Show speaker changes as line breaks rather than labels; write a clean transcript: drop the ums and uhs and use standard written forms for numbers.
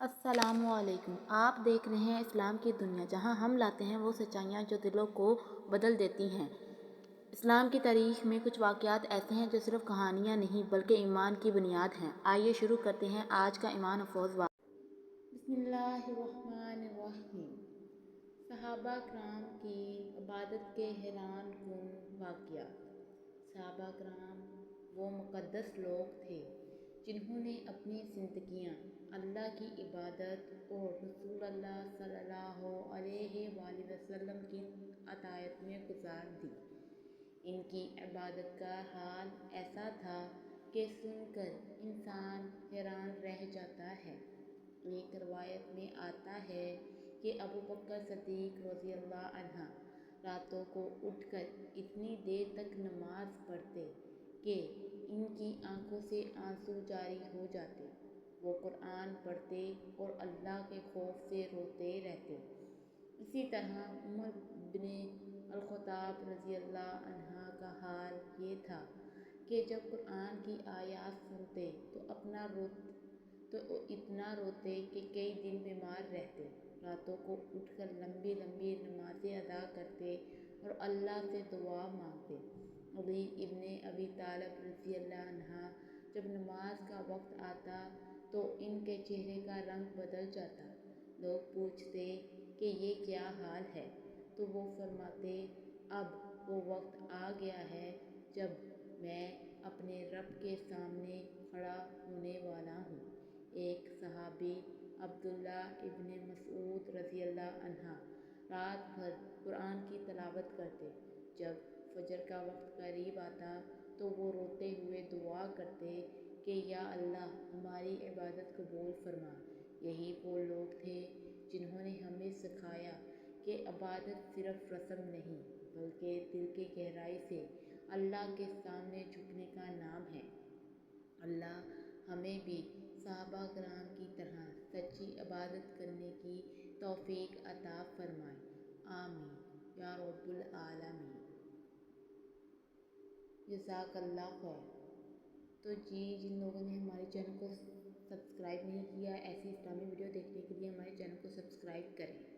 अस्सलामुअलैकुम। आप देख रहे हैं इस्लाम की दुनिया, जहां हम लाते हैं वो सच्चाइयाँ जो दिलों को बदल देती हैं। इस्लाम की तारीख में कुछ वाक़यात ऐसे हैं जो सिर्फ कहानियाँ नहीं बल्कि ईमान की बुनियाद हैं। आइए शुरू करते हैं आज का ईमान अफरोज़ वाक़या। बिस्मिल्लाहिर्रहमानिर्रहीम। सहाबा कराम की इबादत के हैरान कुन वाक़यात। सहाबा कराम वो मुक़द्दस लोग थे जिन्होंने अपनी ज़िंदगियाँ अल्लाह की इबादत और रसूलुल्लाह सल्लल्लाहु अलैहि वसल्लम की अतायत में गुजार दी। इनकी इबादत का हाल ऐसा था कि सुनकर इंसान हैरान रह जाता है। एक रवायत में आता है कि अबू बकर सिद्दीक़ रज़ियल्लाहु अन्हु रातों को उठकर इतनी देर तक नमाज पढ़ते कि इनकी आंखों से आंसू जारी हो जाते। वो कुरान पढ़ते और अल्लाह के खौफ से रोते रहते। इसी तरह उमर बिन अल-ख़त्ताब रज़ियल्लाहु अन्हु का हाल ये था कि जब कुरान की आयत सुनते तो इतना रोते कि कई दिन बीमार रहते। रातों को उठकर लंबी लंबी नमाज़ें अदा करते और अल्लाह से दुआ मांगते। अली इब्ने अबी तालिब रज़ियल्लाहु अन्हु जब नमाज का वक्त आता तो इनके चेहरे का रंग बदल जाता। लोग पूछते कि ये क्या हाल है, तो वो फरमाते, अब वो वक्त आ गया है जब मैं अपने रब के सामने खड़ा होने वाला हूँ। एक सहाबी अब्दुल्ला इब्ने मसऊद रज़ियल्लाहु अन्हु रात भर कुरान की तिलावत करते। जब फजर का वक्त करीब आता तो वो रोते हुए दुआ करते कि या अल्लाह हमारी इबादत कबूल फरमा। यही वो लोग थे जिन्होंने हमें सिखाया कि इबादत सिर्फ रस्म नहीं बल्कि दिल की गहराई से अल्लाह के सामने झुकने का नाम है। अल्लाह हमें भी सहाबा कराम की तरह सच्ची इबादत करने की तौफीक अता फरमाए। आमीन या रब्बुल आलमीन। जज़ाकल्लाह खैर। तो जिन लोगों ने हमारे चैनल को सब्सक्राइब नहीं किया, ऐसी इस्लामी वीडियो देखने के लिए हमारे चैनल को सब्सक्राइब करें।